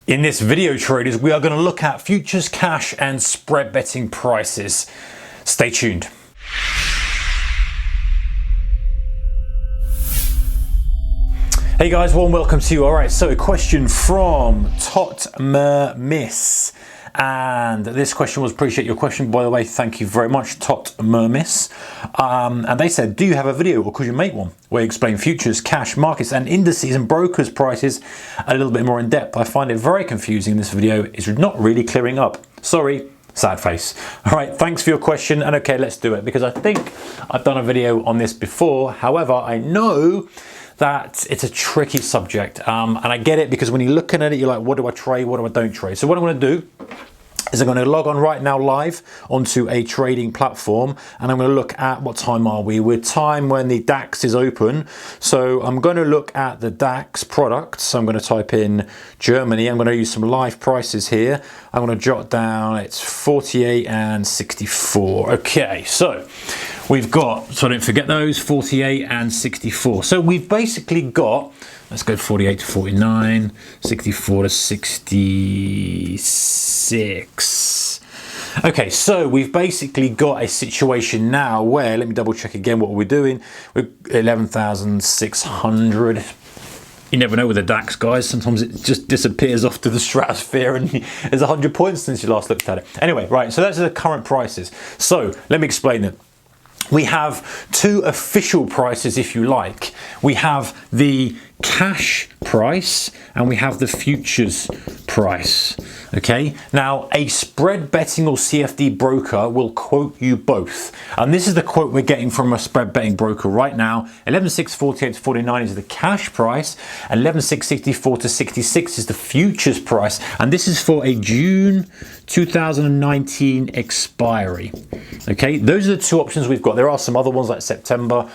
In this video, traders, we are going to look at futures, cash and spread betting prices. Stay tuned. Hey guys, warm welcome to you. All right, so a question from Tot-Mer-Miss. And this question was, appreciate your question, by the way, thank you very much, Tot-Mer-Miss. And they said, do you have a video or could you make one where you explain futures, cash, markets and indices and brokers prices a little bit more in depth? I find it very confusing. This video is not really clearing up. Sorry, sad face. All right, thanks for your question. And okay, let's do it because I think I've done a video on this before. However, I know that it's a tricky subject and I get it because when you're looking at it, you're like, what do I trade, what do I don't trade? So what I'm going to do is I'm going to log on right now live onto a trading platform and I'm going to look at what time are we? We're time when the DAX is open. So I'm going to look at the DAX products. So I'm going to type in Germany. I'm going to use some live prices here. I'm going to jot down, it's 48 and 64. Okay, so we've got, so don't forget those, 48 and 64. So we've basically got, let's go 48 to 49, 64 to 66. Okay, so we've basically got a situation now where, let me double check again what we're doing. We're 11,600. You never know with the DAX, guys. Sometimes it just disappears off to the stratosphere and there's 100 points since you last looked at it. Anyway, right, so those are the current prices. So let me explain it. We have two official prices, if you like. We have the cash price and we have the futures price. Okay, now a spread betting or CFD broker will quote you both, and this is the quote we're getting from a spread betting broker right now. 11,648 to 49 is the cash price, 11,664 to 66 is the futures price, and this is for a June 2019 expiry. Okay, those are the two options we've got. There are some other ones like September,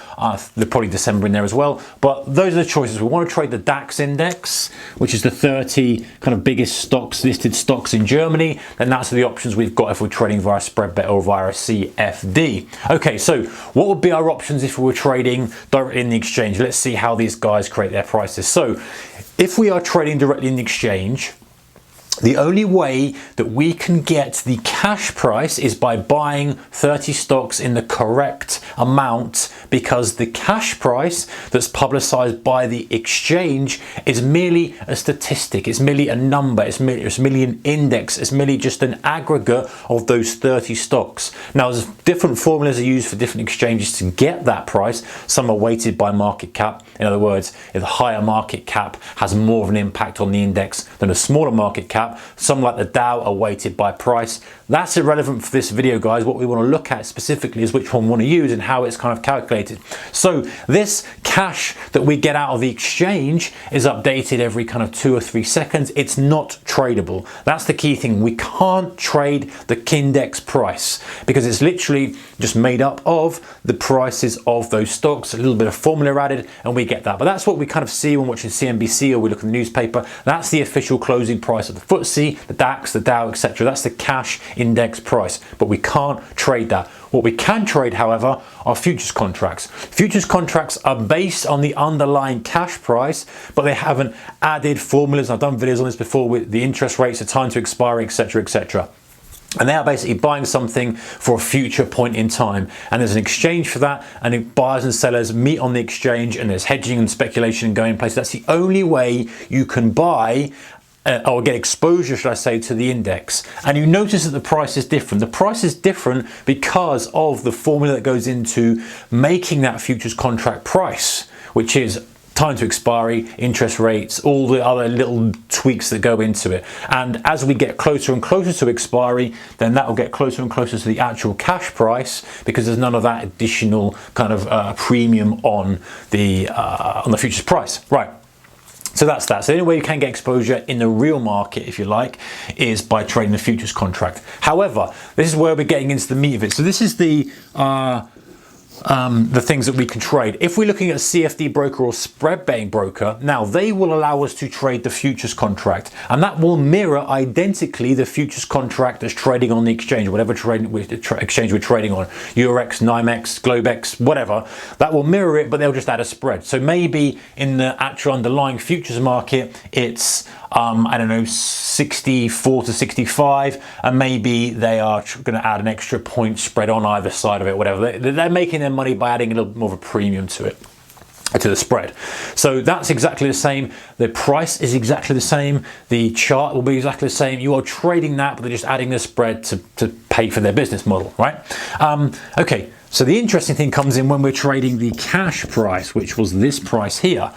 they're probably December in there as well, but those are the choices. We want to trade the DAX index, which is the 30 kind of biggest stocks, listed stocks in Germany, then that's the options we've got if we're trading via spread bet or via a CFD. Okay, so what would be our options if we were trading directly in the exchange? Let's see how these guys create their prices. So if we are trading directly in the exchange, the only way that we can get the cash price is by buying 30 stocks in the correct amount, because the cash price that's publicized by the exchange is merely a statistic, it's merely a number, it's merely an index, it's merely just an aggregate of those 30 stocks. Now there's different formulas are used for different exchanges to get that price. Some are weighted by market cap. In other words, if a higher market cap has more of an impact on the index than a smaller market cap. Some like the Dow are weighted by price. That's irrelevant for this video, guys. What we want to look at specifically is which one we want to use and how it's kind of calculated. So this cash that we get out of the exchange is updated every kind of 2 or 3 seconds. It's not tradable. That's the key thing. We can't trade the index price because it's literally just made up of the prices of those stocks, a little bit of formula added, and we get that. But that's what we kind of see when watching CNBC or we look at the newspaper. That's the official closing price of the FTSE, the DAX, the Dow, etc. That's the cash index price, but we can't trade that. What we can trade, however, are futures contracts. Futures contracts are based on the underlying cash price, but they haven't added formulas. I've done videos on this before with the interest rates, the time to expiry, etc., etc. And they are basically buying something for a future point in time. And there's an exchange for that, and buyers and sellers meet on the exchange, and there's hedging and speculation going in place. That's the only way you can buy or get exposure, should I say, to the index. And you notice that the price is different. The price is different because of the formula that goes into making that futures contract price, which is time to expiry, interest rates, all the other little tweaks that go into it. And as we get closer and closer to expiry, then that will get closer and closer to the actual cash price, because there's none of that additional kind of premium on the futures price. Right. So that's that. So the only way you can get exposure in the real market, if you like, is by trading the futures contract. However, this is where we're getting into the meat of it. So this is the things that we can trade. If we're looking at a CFD broker or spread betting broker, now they will allow us to trade the futures contract, and that will mirror identically the futures contract that's trading on the exchange, whatever exchange we're trading on, Eurex, NYMEX, Globex, whatever. That will mirror it, but they'll just add a spread. So maybe in the actual underlying futures market, it's I don't know, 64 to 65, and maybe they are going to add an extra point spread on either side of it, whatever. They're making their money by adding a little more of a premium to it, to the spread. So that's exactly the same. The price is exactly the same. The chart will be exactly the same. You are trading that, but they're just adding the spread to pay for their business model, right? Okay, so the interesting thing comes in when we're trading the cash price, which was this price here.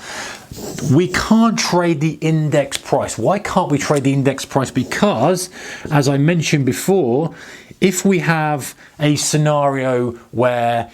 We can't trade the index price. Why can't we trade the index price? Because, as I mentioned before, if we have a scenario where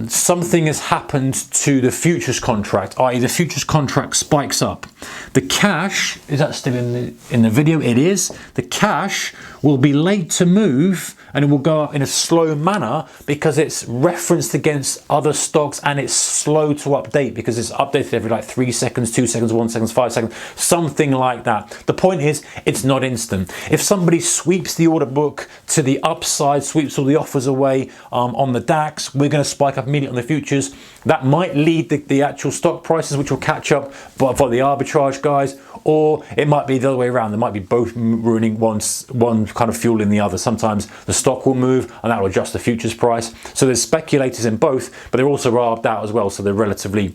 something has happened to the futures contract, i.e. the futures contract spikes up. The cash, is that still in the video? It is. The cash will be late to move and it will go up in a slow manner because it's referenced against other stocks and it's slow to update because it's updated every like 3 seconds, 2 seconds, 1 second, 5 seconds, something like that. The point is, it's not instant. If somebody sweeps the order book to the upside, sweeps all the offers away on the DAX, we're going to spike up immediately on the futures. That might lead the actual stock prices, which will catch up for the arbitrage guys, or it might be the other way around. They might be both ruining one kind of fueling the other. Sometimes the stock will move and that will adjust the futures price. So there's speculators in both, but they're also arbed out as well, so they're relatively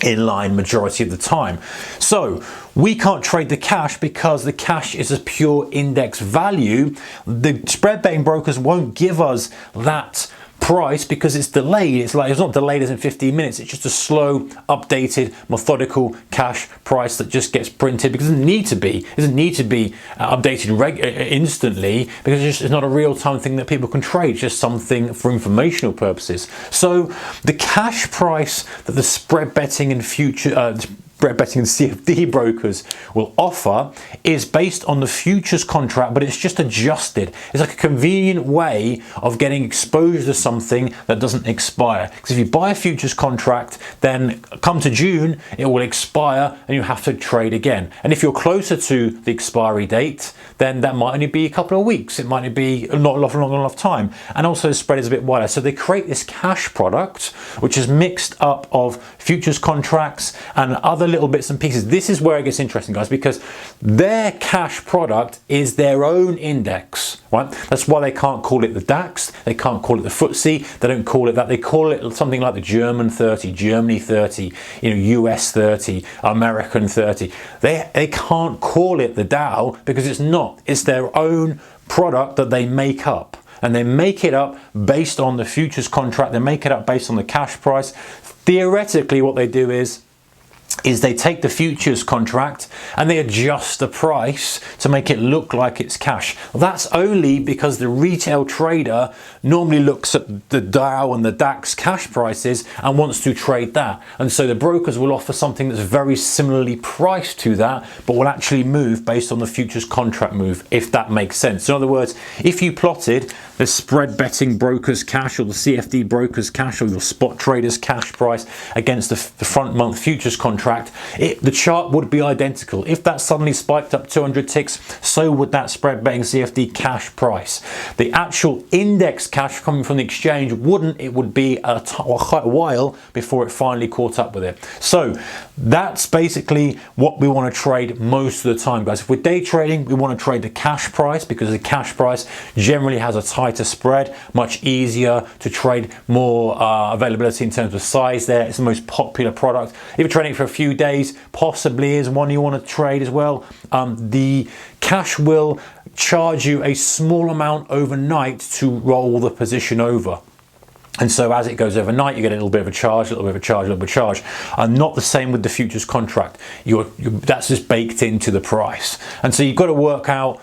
in line majority of the time. So we can't trade the cash because the cash is a pure index value. The spread betting brokers won't give us that price because it's delayed. It's not delayed as in 15 minutes. It's just a slow, updated, methodical cash price that just gets printed because it doesn't need to be. It doesn't need to be updated instantly because it's not a real-time thing that people can trade. It's just something for informational purposes. So the cash price that the spread betting and spread betting and CFD brokers will offer is based on the futures contract, but it's just adjusted. It's like a convenient way of getting exposure to something that doesn't expire. Because if you buy a futures contract, then come to June, it will expire and you have to trade again. And if you're closer to the expiry date, then that might only be a couple of weeks. It might only be not long enough time. And also the spread is a bit wider. So they create this cash product, which is mixed up of futures contracts and other little bits and pieces. This is where it gets interesting, guys, because their cash product is their own index, right? That's why they can't call it the DAX, they can't call it the FTSE, they don't call it that. They call it something like the German 30, Germany 30, US 30, American 30. They can't call it the Dow because it's not. It's their own product that they make up. And they make it up based on the futures contract. They make it up based on the cash price. Theoretically, what they do is they take the futures contract and they adjust the price to make it look like it's cash. Well, that's only because the retail trader normally looks at the Dow and the DAX cash prices and wants to trade that. And so the brokers will offer something that's very similarly priced to that, but will actually move based on the futures contract move, if that makes sense. So in other words, if you plotted the spread betting brokers cash or the CFD brokers cash or your spot traders cash price against the front month futures contract, the chart would be identical. If that suddenly spiked up 200 ticks, so would that spread betting CFD cash price. The actual index cash coming from the exchange wouldn't. It would be quite a while before it finally caught up with it. So that's basically what we want to trade most of the time, guys. If we're day trading, we want to trade the cash price because the cash price generally has a tighter spread, much easier to trade, more availability in terms of size there. It's the most popular product. If you're trading for a few days, possibly is one you want to trade as well. The cash will charge you a small amount overnight to roll the position over. And so as it goes overnight, you get a little bit of a charge, a little bit of a charge, a little bit of a charge. And not the same with the futures contract. That's just baked into the price. And so you've got to work out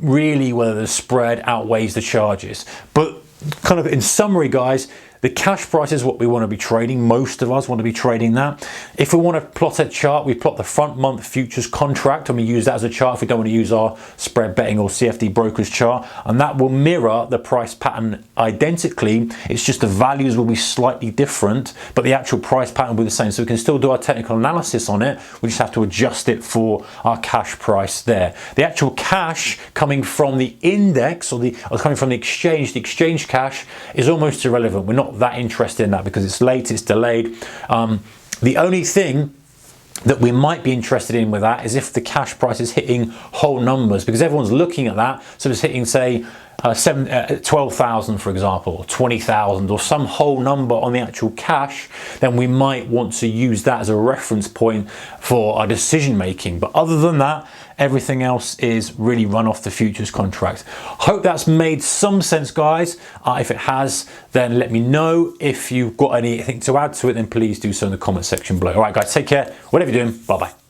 really whether the spread outweighs the charges. But kind of in summary, guys, the cash price is what we want to be trading. Most of us want to be trading that. If we want to plot a chart, we plot the front month futures contract and we use that as a chart if we don't want to use our spread betting or CFD brokers chart, and that will mirror the price pattern identically. It's just the values will be slightly different, but the actual price pattern will be the same. So we can still do our technical analysis on it. We just have to adjust it for our cash price there. The actual cash coming from the index or coming from the exchange cash is almost irrelevant. We're not that interested in that because it's late, it's delayed. The only thing that we might be interested in with that is if the cash price is hitting whole numbers, because everyone's looking at that. So it's hitting, say, 12,000, for example, or 20,000, or some whole number on the actual cash, then we might want to use that as a reference point for our decision making. But other than that, everything else is really run off the futures contract. Hope that's made some sense, guys. If it has, then let me know. If you've got anything to add to it, then please do so in the comment section below. All right, guys, take care. Whatever you're doing, bye-bye.